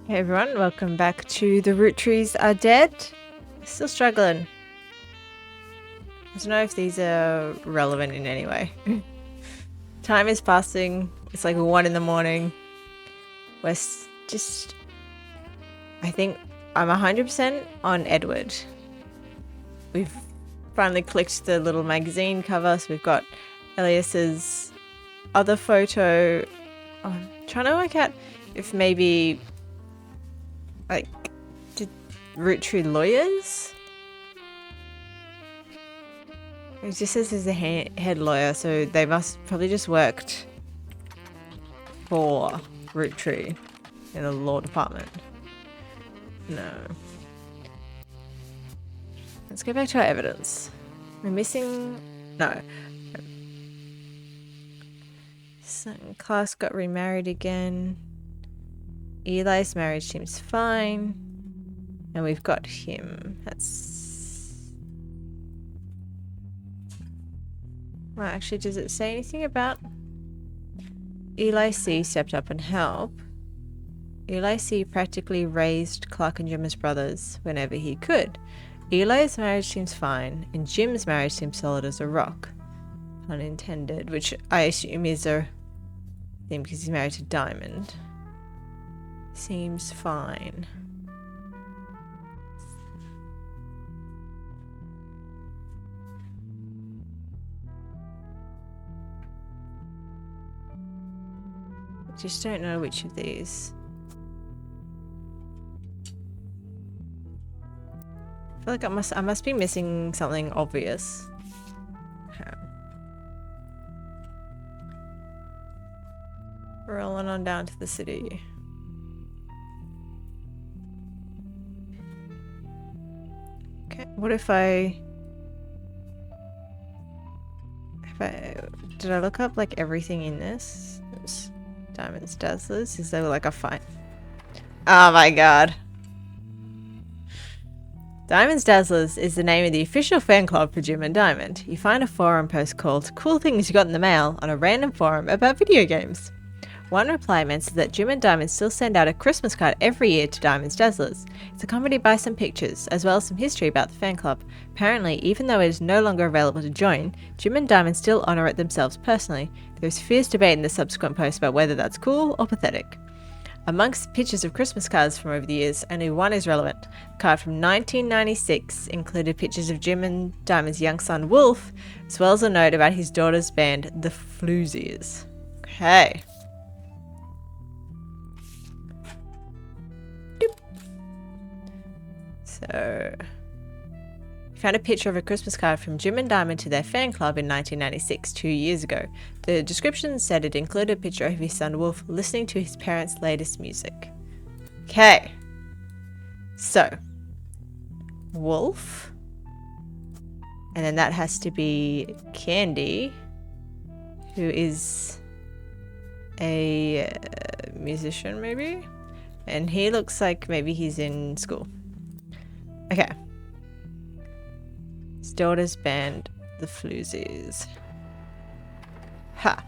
Hey everyone, welcome back to The Root Trees Are Dead. Still struggling. I don't know if these are relevant in any way. Time is passing. It's like 1 in the morning. We're just... I think I'm 100% on Edward. We've finally clicked the little magazine cover, so we've got Elias's other photo. I'm trying to work out if maybe... like, did Root Tree lawyers? It just says he's the head lawyer, so they must probably just worked for Root Tree in the law department. No. Let's go back to our evidence. We're missing... no. Class got remarried again. Eli's marriage seems fine. And we've got him. That's... well, actually, does it say anything about... Eli C stepped up and helped. Eli C practically raised Clark and Jim as brothers whenever he could. Eli's marriage seems fine, and Jim's marriage seems solid as a rock. Unintended, which I assume is a thing because he's married to Diamond. Seems fine. I just don't know which of these. I feel like I must be missing something obvious. Okay. Rolling on down to the city. Okay, what if I... did I look up like everything in this? There's Diamond's Dazzlers. Is there like a fight? Oh my god. Diamond's Dazzlers is the name of the official fan club for Jim and Diamond. You find a forum post called Cool Things You Got in the Mail on a random forum about video games. One reply mentions that Jim and Diamond still send out a Christmas card every year to Diamond's Dazzlers. It's accompanied by some pictures, as well as some history about the fan club. Apparently, even though it is no longer available to join, Jim and Diamond still honour it themselves personally. There is fierce debate in the subsequent post about whether that's cool or pathetic. Amongst pictures of Christmas cards from over the years, only one is relevant. The card from 1996 included pictures of Jim and Diamond's young son Wolf, as well as a note about his daughter's band, the Floozies. Okay. So, found a picture of a Christmas card from Jim and Diamond to their fan club in 1996, 2 years ago. The description said it included a picture of his son Wolf listening to his parents' latest music. Okay. So, Wolf. And then that has to be Candy, who is a musician maybe? And he looks like maybe he's in school. Okay. His daughter's band, the Floozies. Ha.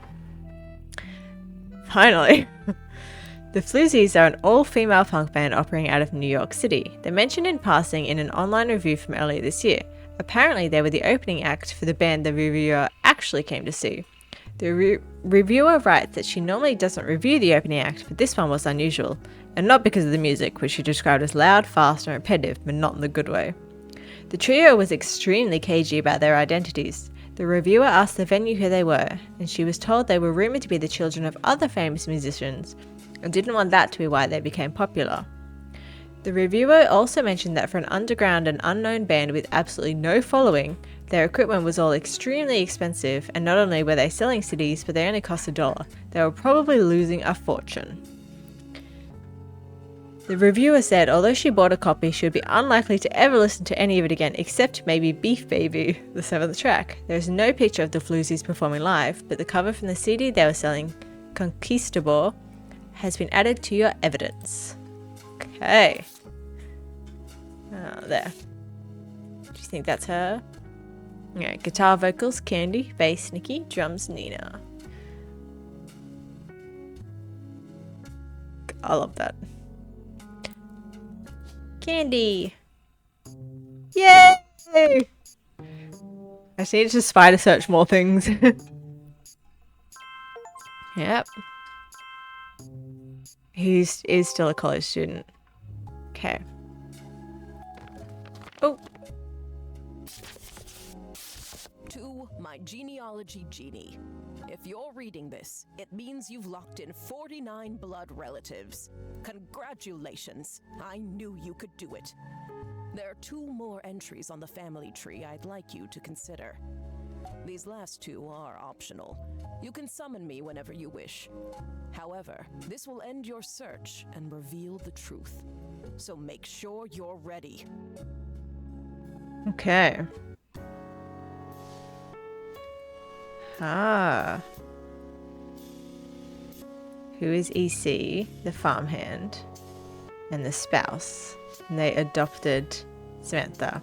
Finally. The Floozies are an all-female punk band operating out of New York City. They're mentioned in passing in an online review from earlier this year. Apparently, they were the opening act for the band the reviewer actually came to see. The reviewer writes that she normally doesn't review the opening act, but this one was unusual. And not because of the music, which she described as loud, fast, and repetitive, but not in the good way. The trio was extremely cagey about their identities. The reviewer asked the venue who they were, and she was told they were rumoured to be the children of other famous musicians, and didn't want that to be why they became popular. The reviewer also mentioned that for an underground and unknown band with absolutely no following, their equipment was all extremely expensive, and not only were they selling CDs, but they only cost $1. They were probably losing a fortune. The reviewer said although she bought a copy, she would be unlikely to ever listen to any of it again, except maybe Beef Baby, the 7th track. There is no picture of the Floozies performing live, but the cover from the CD they were selling, Conquistador, has been added to your evidence. Okay. There. Do you think that's her? Yeah, guitar, vocals, Candy, bass, Nikki, drums, Nina. I love that. Candy! Yay! I just needed to spider search more things. Yep. He is still a college student. Okay. Oh. To my genealogy genie. If you're reading this, it means you've locked in 49 blood relatives. Congratulations. I knew you could do it. There are 2 more entries on the family tree I'd like you to consider. These last 2 are optional. You can summon me whenever you wish. However, this will end your search and reveal the truth. So make sure you're ready. Okay. Ah. Who is EC, the farmhand, and the spouse? And they adopted Samantha.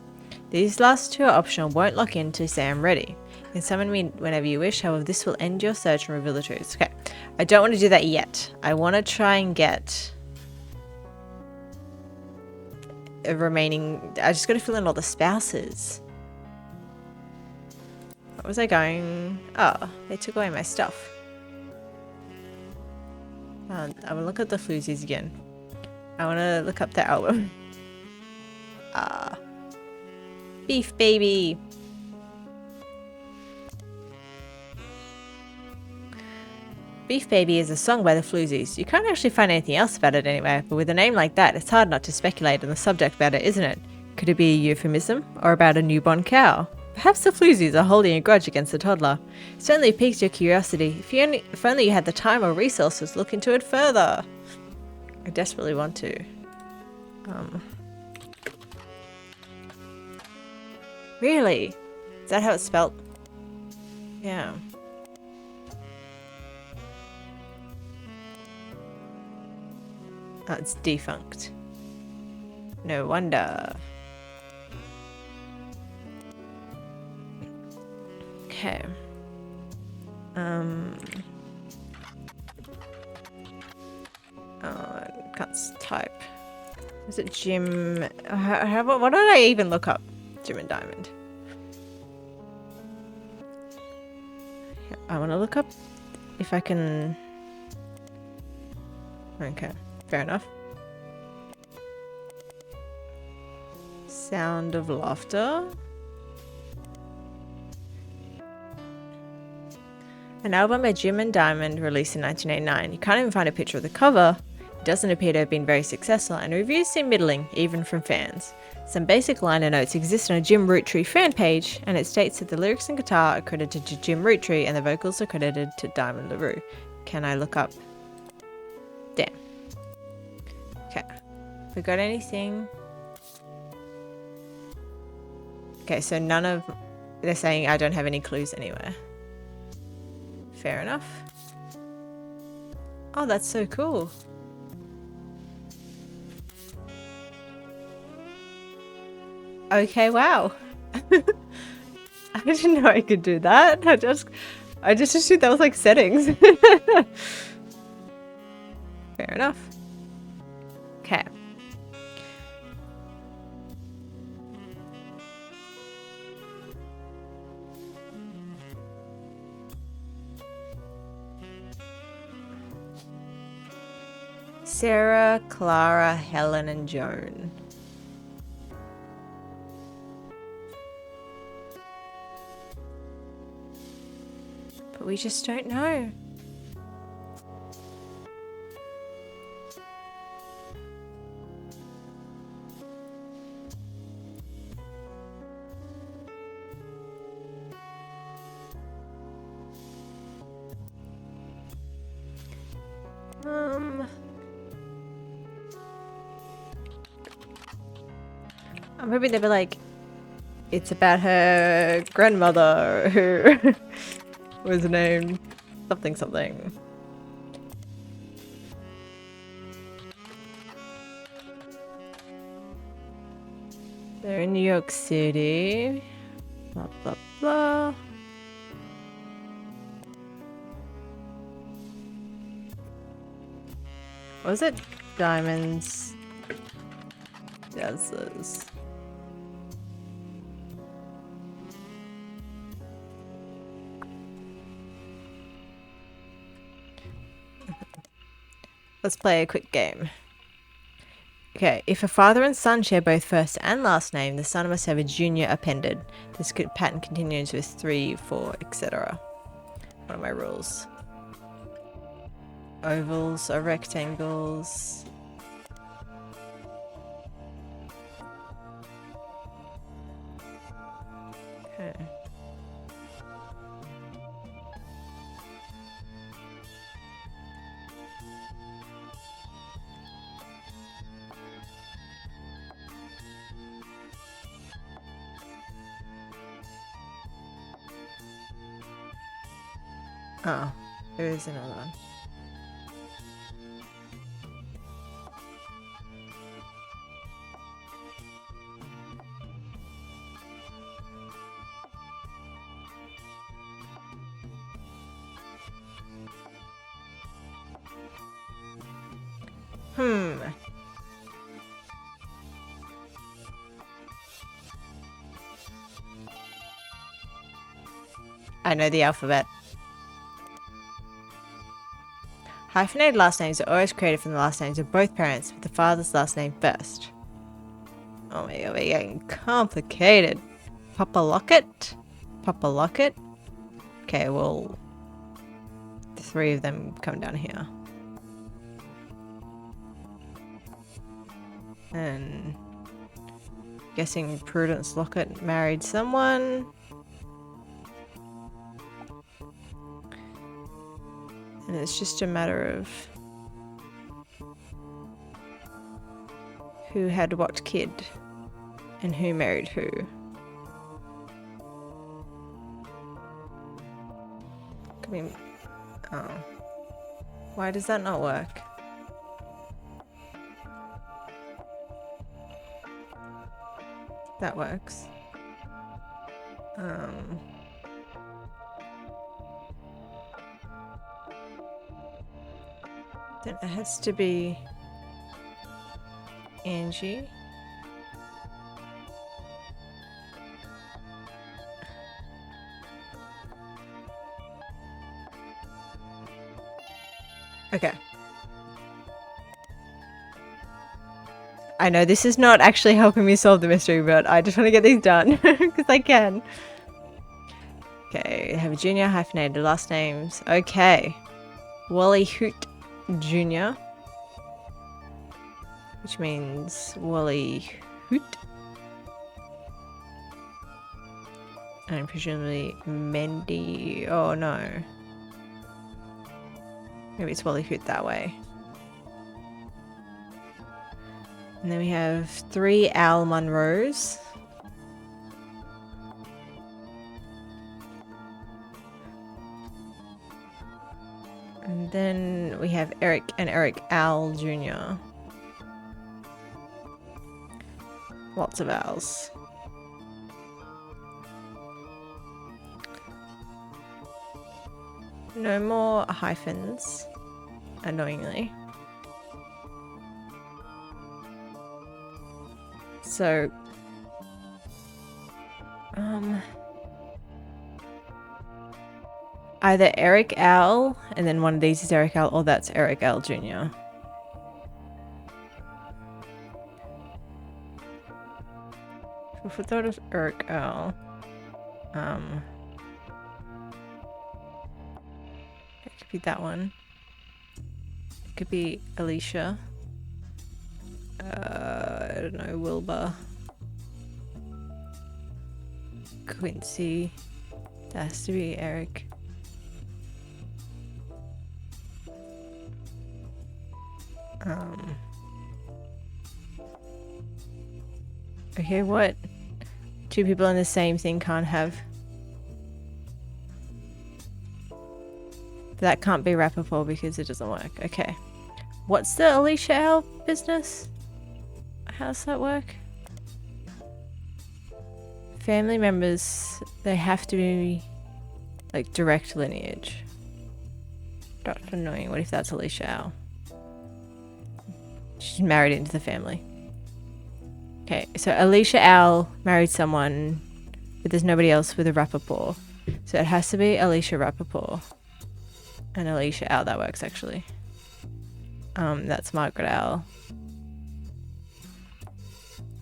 These last 2 are optional, won't lock in to say I'm ready. You can summon me whenever you wish, however this will end your search and reveal the truth. Okay, I don't want to do that yet. I want to try and get a remaining... I just got to fill in all the spouses. What was I going... Oh, they took away my stuff. I will look at the floozies again. I want to look up their album. Beef Baby. Beef Baby is a song by the Floozies. You can't actually find anything else about it anywhere, but with a name like that, it's hard not to speculate on the subject matter, isn't it? Could it be a euphemism, or about a newborn cow? Perhaps the Floozies are holding a grudge against the toddler. It certainly piques your curiosity. If only you had the time or resources, look into it further. I desperately want to. Really? Is that how it's spelt? Yeah. Oh, it's defunct. No wonder. Okay. Oh, I can't type. Is it Jim? What did I even look up? Jim and Diamond. Yeah, I want to look up if I can. Okay, fair enough. Sound of Laughter. An album by Jim and Diamond released in 1989. You can't even find a picture of the cover. It doesn't appear to have been very successful, and reviews seem middling, even from fans. Some basic liner notes exist on a Jim Roottree fan page, and it states that the lyrics and guitar are credited to Jim Roottree and the vocals are credited to Diamond LaRue. Can I look up? Damn. Okay. We got anything? Okay, so none of... They're saying I don't have any clues anywhere. Fair enough. Oh, that's so cool. Okay, wow. I didn't know I could do that. I just assumed that was like settings. Fair enough. Okay. Sarah, Clara, Helen, and Joan. But we just don't know. I'm hoping they'll be like, it's about her grandmother who was named something something. They're in New York City. Blah, blah, blah. Was it Diamonds? Yowzers. Let's play a quick game. Okay, if a father and son share both first and last name, the son must have a junior appended. This pattern continues with 3, 4, etc. What are my rules? Ovals or rectangles? Okay. Oh, there is another one. I know the alphabet. Hyphenated last names are always created from the last names of both parents, with the father's last name first. Oh my god, we're getting complicated. Papa Locket? Papa Locket? Okay, well, the 3 of them come down here. And guessing Prudence Locket married someone. And it's just a matter of who had what kid and who married who. Could be, oh. Why does that not work? That works. Then it has to be Angie. Okay. I know this is not actually helping me solve the mystery, but I just want to get these done because I can. Okay, have a junior hyphenated last names. Okay. Wally Hoot Jr., which means Wally Hoot. And presumably Mendy. Oh no. Maybe it's Wally Hoot that way. And then we have 3 Al Munros. And then we have Eric and Eric Al Jr. Lots of Al's. No more hyphens, annoyingly. So, either Eric Al, and then one of these is Eric Al, or that's Eric Al Jr. If we thought of Eric Al, it could be that one. It could be Alicia. I don't know, Wilbur. Quincy. That has to be Eric. Okay, what? 2 people in the same thing can't have. That can't be Rappaport because it doesn't work. Okay. What's the Alicia Al business? How does that work? Family members, they have to be like direct lineage. That's annoying. What if that's Alicia Al? She's married into the family. Okay, so Alicia Owl married someone, but there's nobody else with a Rappaport. So it has to be Alicia Rappaport. And Alicia Owl, that works actually. That's Margaret Owl.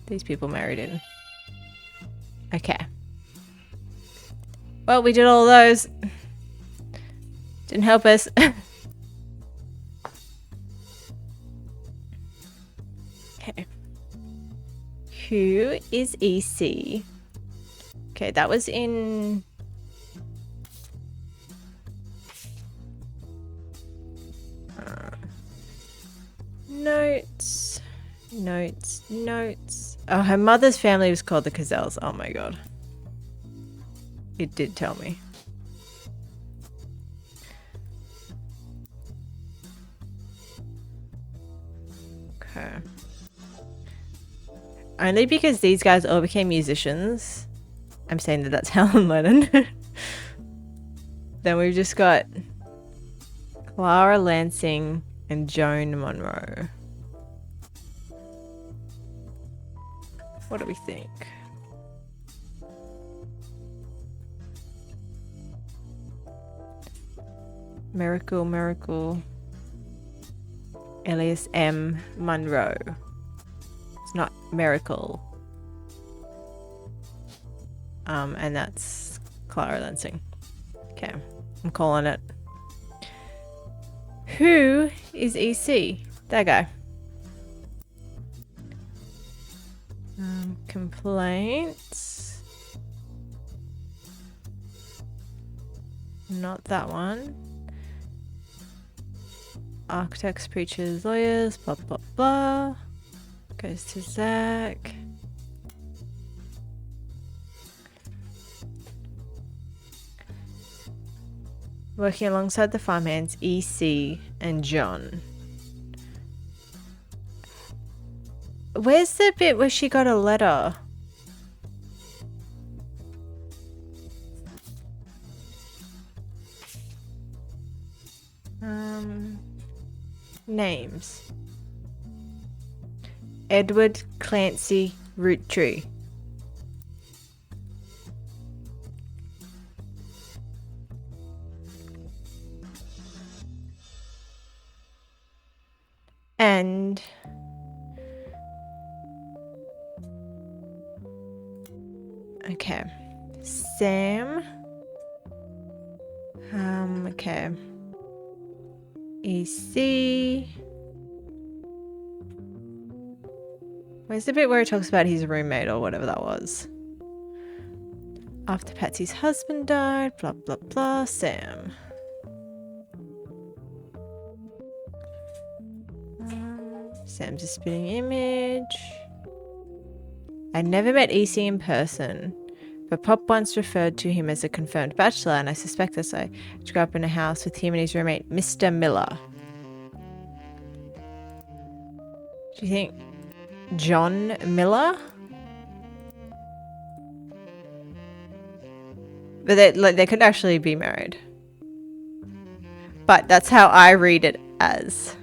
These people married in. Okay. Well, we did all those. Didn't help us. Okay. Who is EC? Okay, that was in... notes. Oh, her mother's family was called the Cazelles. Oh my god. It did tell me. Okay. Only because these guys all became musicians. I'm saying that that's Helen Lennon. Then we've just got Clara Lansing and Joan Monroe. What do we think? Miracle. Elias M. Monroe. It's not Miracle. And that's Clara Lansing. Okay, I'm calling it. Who is EC? That guy. Complaints. Not that one. Architects, preachers, lawyers, blah, blah, blah. Goes to Zach. Working alongside the farmhands, EC and John. Where's the bit where she got a letter? Names. Edward Clancy Roottree. And okay, Sam. Okay. EC. Where's the bit where he talks about his roommate or whatever that was? After Patsy's husband died, blah blah blah. Sam. Sam's a spitting image. I never met EC in person, but Pop once referred to him as a confirmed bachelor, and I suspect that's why I grew up in a house with him and his roommate, Mr. Miller. Do you think John Miller? But they could actually be married. But that's how I read it as.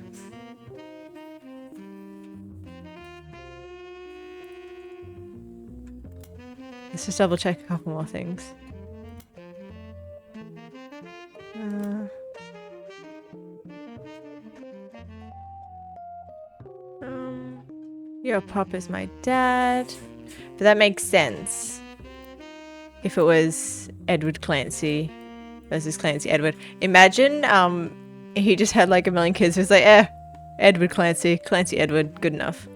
Let's just double check a couple more things. Your pop is my dad. But that makes sense. If it was Edward Clancy versus Clancy Edward. Imagine he just had like a million kids who's like, Edward Clancy, Clancy Edward, good enough.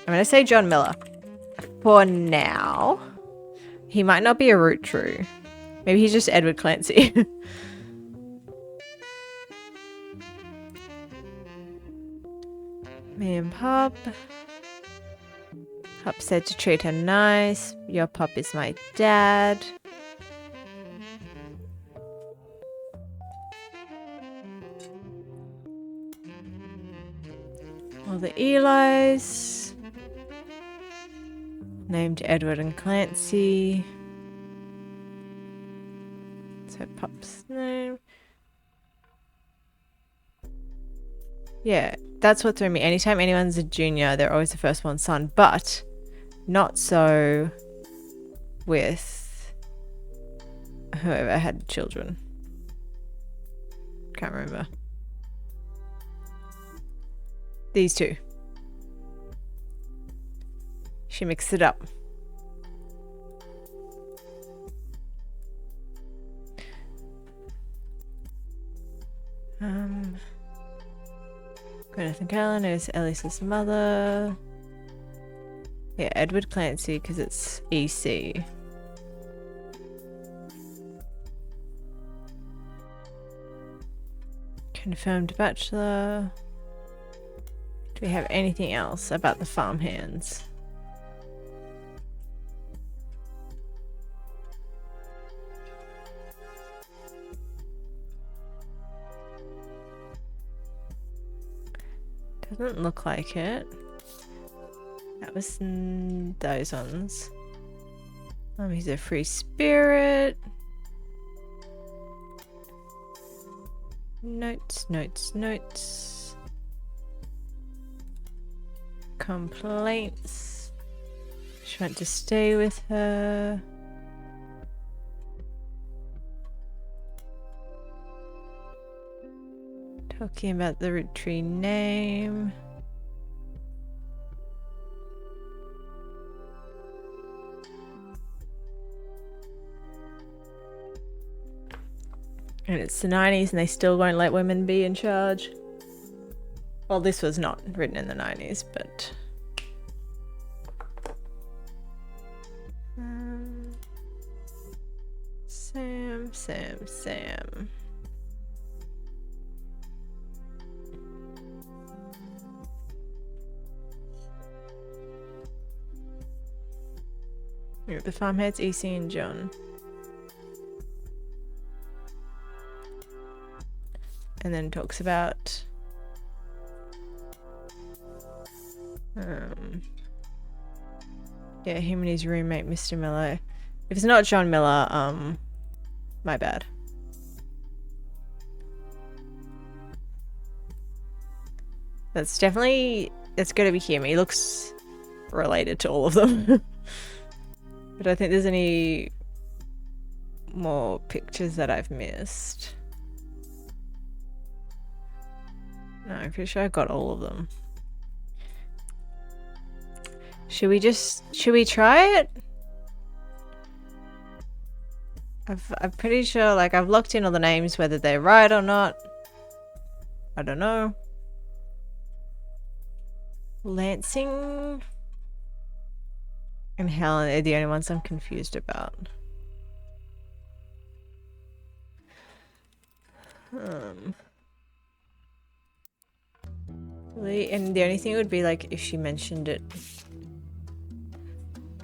I'm going to say John Miller. For now. He might not be a root true. Maybe he's just Edward Clancy. Me and Pop. Pop said to treat her nice. Your Pop is my dad. All the Eli's. Named Edward and Clancy. So Pop's name. Yeah, that's what threw me. Anytime anyone's a junior, they're always the firstborn son, but not so with whoever had children. Can't remember. These two. She mixed it up. Gwyneth and Caroline is Elisa's mother. Yeah, Edward Clancy because it's EC. Confirmed bachelor. Do we have anything else about the farmhands? Doesn't look like it. That was those ones. He's a free spirit. Notes, notes, notes. Complaints. She went to stay with her. Talking about the root tree name. And it's the 90s and they still won't let women be in charge. Well, this was not written in the 90s, but... Sam. The farmheads, EC and John. And then talks about yeah, him and his roommate Mr. Miller. If it's not John Miller, my bad. That's definitely, it's gonna be him. He looks related to all of them. But I think there's any more pictures that I've missed. No, I'm pretty sure I got all of them. Should we try it? I'm pretty sure, like, I've locked in all the names, whether they're right or not. I don't know. Lansing and Helen are the only ones I'm confused about. And the only thing would be like if she mentioned it,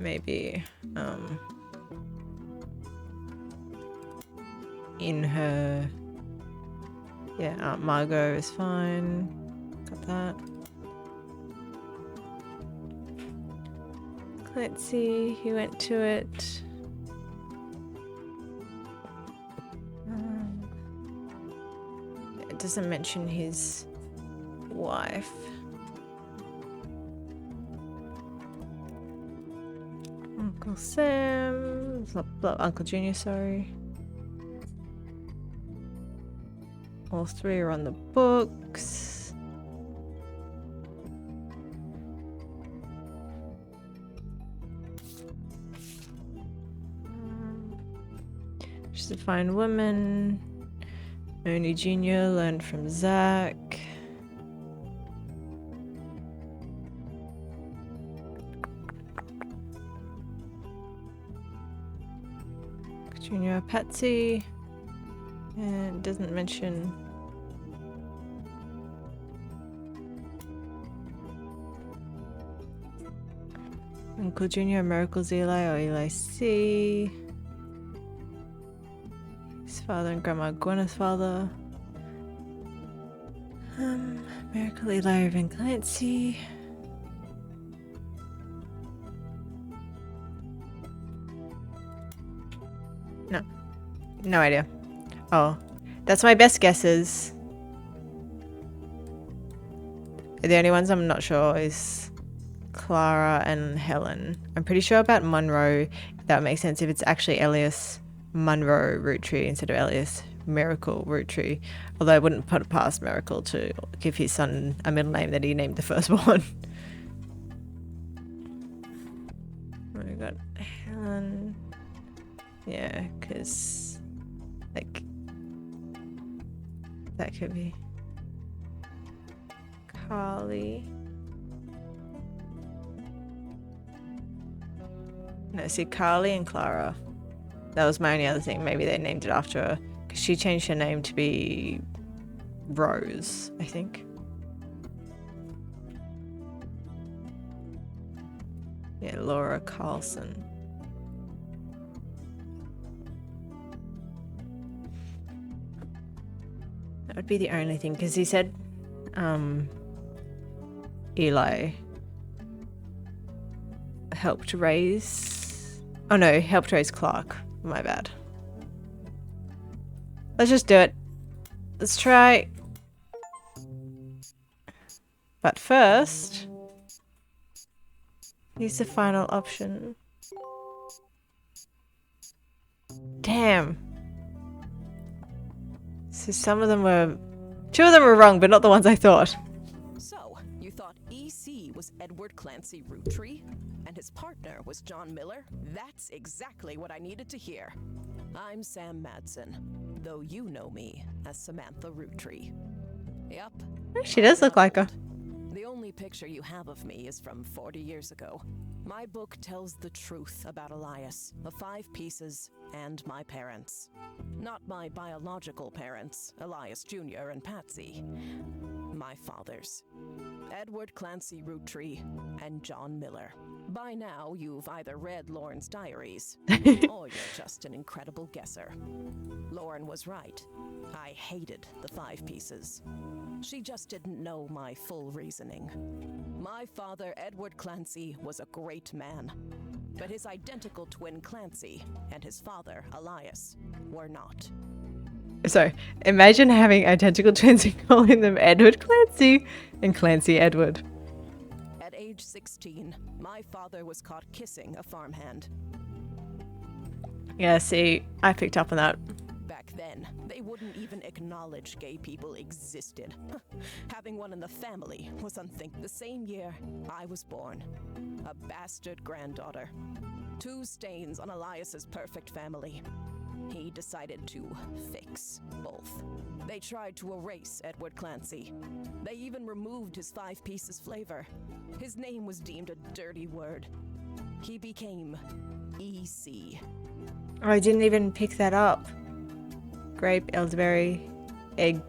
maybe in her, yeah, Aunt Margot is fine, got that. Let's see, he went to it. It doesn't mention his wife. Uncle Sam, Uncle Junior, sorry. All three are on the books. She's a fine woman. Mooney Jr. learned from Zach. Junior Patsy. And doesn't mention Uncle Junior, Miracles Eli or Eli C. His father and Grandma Gwyneth's father. Miracle Eli Irving Clancy. No idea. Oh, that's my best guesses. The only ones I'm not sure is Clara and Helen. I'm pretty sure about Monroe. That makes sense if it's actually Elias Monroe Root Tree instead of Elias Miracle Root Tree. Although I wouldn't put it past Miracle to give his son a middle name that he named the firstborn. We got Helen. Yeah, because like that could be Carly. No, see, Carly and Clara. That was my only other thing. Maybe they named it after her. Because she changed her name to be Rose, I think. Yeah, Laura Carlson. That would be the only thing. Because he said Eli helped raise... Oh no, helped raise Clark. My bad. Let's just do it. Let's try. But first, here's the final option. Damn. So some of them were... Two of them were wrong, but not the ones I thought. So, you thought EC was Edward Clancy Roottree? And his partner was John Miller? That's exactly what I needed to hear. I'm Sam Madsen, though you know me as Samantha Roottree. Yep. She does look like her. The only picture you have of me is from 40 years ago. My book tells the truth about Elias, the 5 pieces, and my parents. Not my biological parents, Elias Jr. and Patsy. My fathers. Edward Clancy Roottree and John Miller. By now, you've either read Lauren's diaries, or you're just an incredible guesser. Lauren was right. I hated the 5 pieces. She just didn't know my full reasoning. My father, Edward Clancy, was a great man. But his identical twin Clancy and his father, Elias, were not. So, imagine having identical twins and calling them Edward Clancy and Clancy Edward. At age 16, my father was caught kissing a farmhand. Yeah, see, I picked up on that. Back then, they wouldn't even acknowledge gay people existed. Having one in the family was unthinkable. The same year, I was born. A bastard granddaughter. 2 stains on Elias's perfect family. He decided to fix both. They tried to erase Edward Clancy. They even removed his 5 pieces flavor. His name was deemed a dirty word. He became EC. Oh, I didn't even pick that up. Grape, elderberry, egg,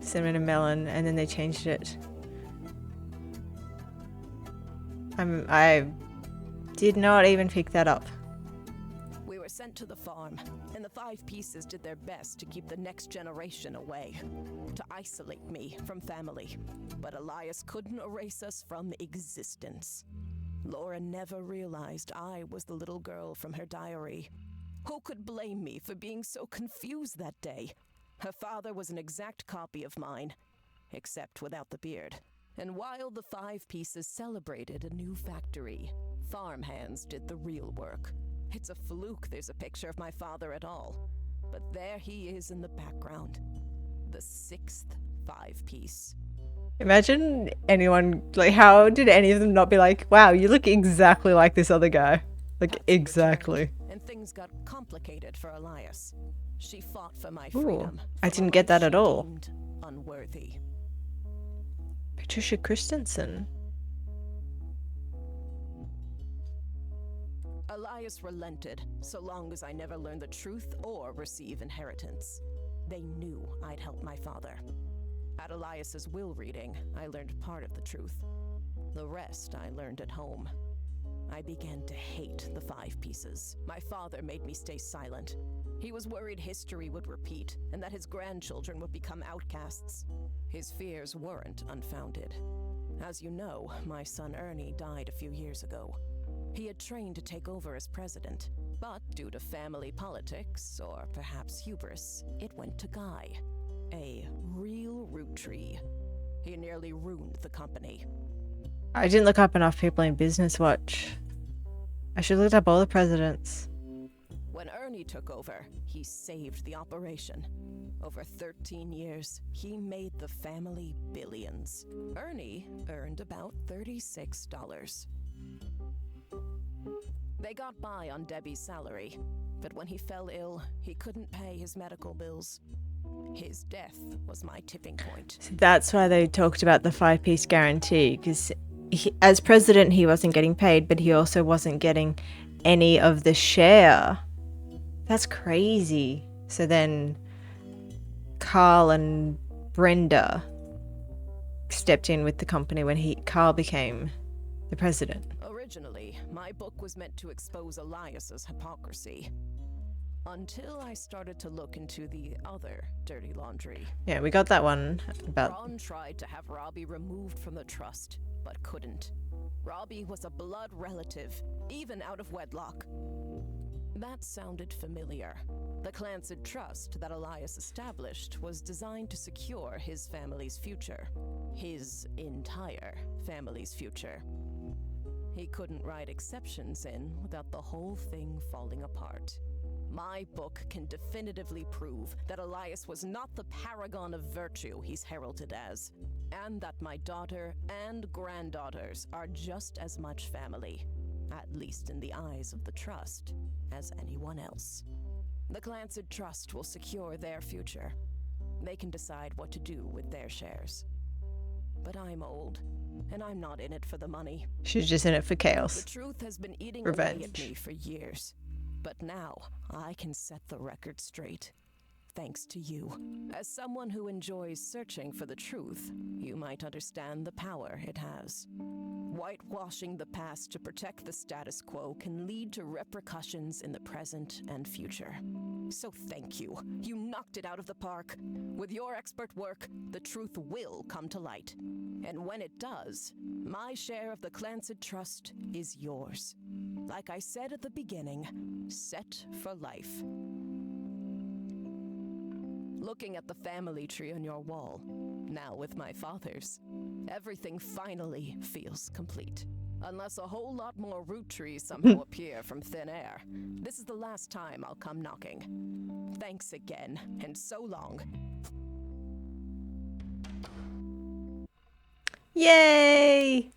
cinnamon and melon, and then they changed it. I did not even pick that up. We were sent to the farm, and the 5 pieces did their best to keep the next generation away, to isolate me from family. But Elias couldn't erase us from existence. Laura never realized I was the little girl from her diary. Who could blame me for being so confused that day? Her father was an exact copy of mine, except without the beard. And while the 5 pieces celebrated a new factory, farmhands did the real work. It's a fluke there's a picture of my father at all. But there he is in the background. The 6th 5-piece. Imagine anyone, like, how did any of them not be like, wow, you look exactly like this other guy? Like, Patsy exactly. returned, and things got complicated for Elias. She fought for my freedom. I from didn't a get that life at she all. deemed unworthy. Patricia Christensen. Elias relented, so long as I never learned the truth or receive inheritance. They knew I'd help my father. At Elias's will reading, I learned part of the truth. The rest I learned at home. I began to hate the 5 pieces. My father made me stay silent. He was worried history would repeat, and that his grandchildren would become outcasts. His fears weren't unfounded. As you know, my son Ernie died a few years ago. He had trained to take over as president, but due to family politics, or perhaps hubris, it went to Guy. A real root tree. He nearly ruined the company. I didn't look up enough people in Business Watch. I should have looked up all the presidents. When Ernie took over, he saved the operation. Over 13 years, he made the family billions. Ernie earned about $36. They got by on Debbie's salary, but when he fell ill, he couldn't pay his medical bills. His death was my tipping point. So that's why they talked about the 5-piece guarantee, because as president, he wasn't getting paid, but he also wasn't getting any of the share. That's crazy. So then Carl and Brenda stepped in with the company when Carl became the president. Originally, my book was meant to expose Elias's hypocrisy. Until I started to look into the other dirty laundry. Yeah, we got that one about... Ron tried to have Robbie removed from the trust, but couldn't. Robbie was a blood relative, even out of wedlock. That sounded familiar. The Clancy Trust that Elias established was designed to secure his family's future. His entire family's future. He couldn't write exceptions in without the whole thing falling apart. My book can definitively prove that Elias was not the paragon of virtue he's heralded as, and that my daughter and granddaughters are just as much family, at least in the eyes of the trust, as anyone else. The Clancy Trust will secure their future. They can decide what to do with their shares. But I'm old, and I'm not in it for the money. She's just in it for chaos. The truth has been eating Revenge. away at me for years. But now, I can set the record straight. Thanks to you. As someone who enjoys searching for the truth, you might understand the power it has. Whitewashing the past to protect the status quo can lead to repercussions in the present and future. So thank you. You knocked it out of the park. With your expert work, the truth will come to light. And when it does, my share of the Clancy Trust is yours. Like I said at the beginning, set for life. Looking at the family tree on your wall, now with my father's, everything finally feels complete. Unless a whole lot more root trees somehow appear from thin air. This is the last time I'll come knocking. Thanks again, and so long. Yay!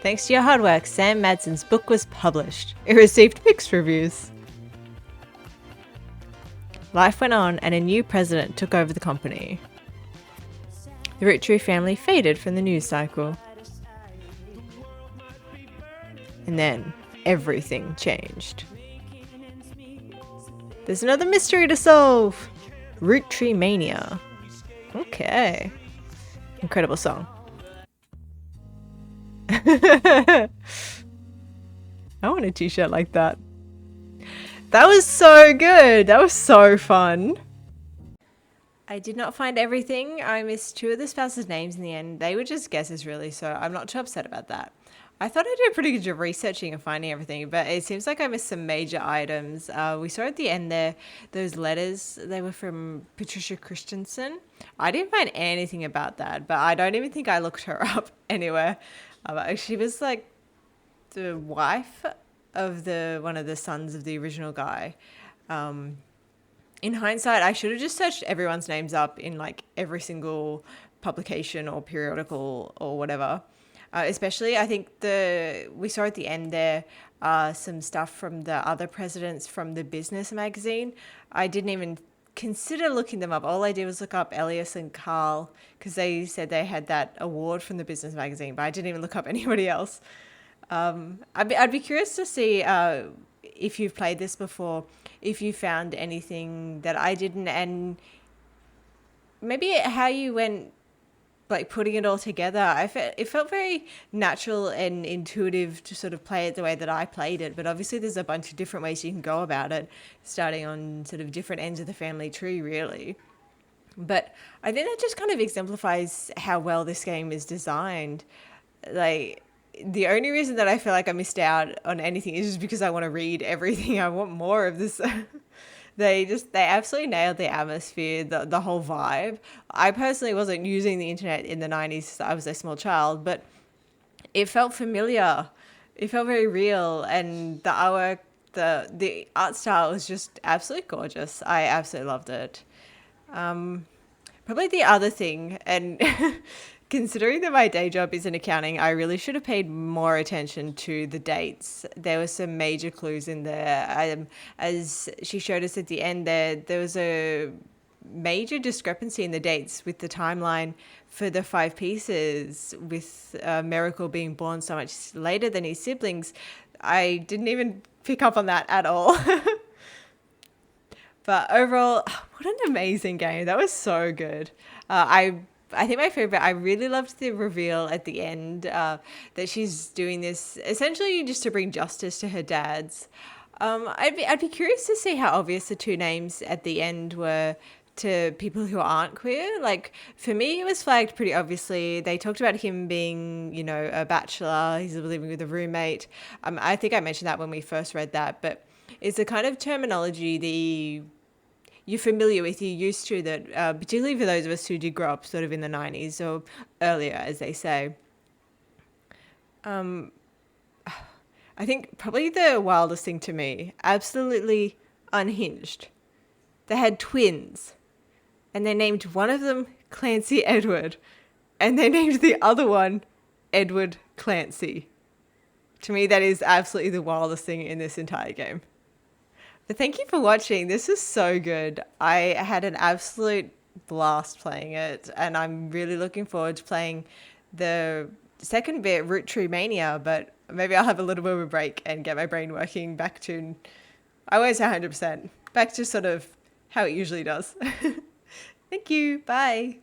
Thanks to your hard work, Sam Madsen's book was published. It received mixed reviews. Life went on and a new president took over the company. The Roottree family faded from the news cycle. And then everything changed. There's another mystery to solve! Roottree Mania. Okay. Incredible song. I want a t-shirt like that. That was so good. That was so fun. I did not find everything. I missed 2 of the spouses' names in the end. They were just guesses really, so I'm not too upset about that. I thought I did a pretty good job researching and finding everything, but it seems like I missed some major items. We saw at the end there, those letters, they were from Patricia Christensen. I didn't find anything about that, but I don't even think I looked her up anywhere. She was like the wife of one of the sons of the original guy. In hindsight, I should have just searched everyone's names up in like every single publication or periodical or whatever. Especially, I think we saw at the end there some stuff from the other presidents from the business magazine. I didn't even consider looking them up. All I did was look up Elias and Carl because they said they had that award from the business magazine, but I didn't even look up anybody else. I'd be curious to see if you've played this before, if you found anything that I didn't, and maybe how you went like putting it all together. It felt very natural and intuitive to sort of play it the way that I played it, but obviously there's a bunch of different ways you can go about it, starting on sort of different ends of the family tree really. But I think that just kind of exemplifies how well this game is designed. Like, the only reason that I feel like I missed out on anything is just because I want to read everything. I want more of this They absolutely nailed the atmosphere, the whole vibe. I personally wasn't using the internet in the 90s. I was a small child, but it felt familiar. It felt very real, and the artwork, the art style was just absolutely gorgeous. I absolutely loved it. Probably the other thing, and considering that my day job is in accounting, I really should have paid more attention to the dates. There were some major clues in there. As she showed us at the end there was a major discrepancy in the dates with the timeline for the five pieces, with Miracle being born so much later than his siblings. I didn't even pick up on that at all. But overall, what an amazing game. That was so good. I think my favorite, I really loved the reveal at the end that she's doing this essentially just to bring justice to her dads. I'd be curious to see how obvious the two names at the end were to people who aren't queer. Like, for me, it was flagged pretty obviously. They talked about him being, you know, a bachelor. He's living with a roommate. I think I mentioned that when we first read that, but it's the kind of terminology you're familiar with, you're used to, that particularly for those of us who did grow up sort of in the 90s or earlier, as they say. I think probably the wildest thing to me, absolutely unhinged. They had twins, and they named one of them Clancy Edward, and they named the other one Edward Clancy. To me, that is absolutely the wildest thing in this entire game. But thank you for watching. This is so good. I had an absolute blast playing it, and I'm really looking forward to playing the second bit, Root Tree Mania, but maybe I'll have a little bit of a break and get my brain working back to, I won't say 100%, back to sort of how it usually does. Thank you. Bye.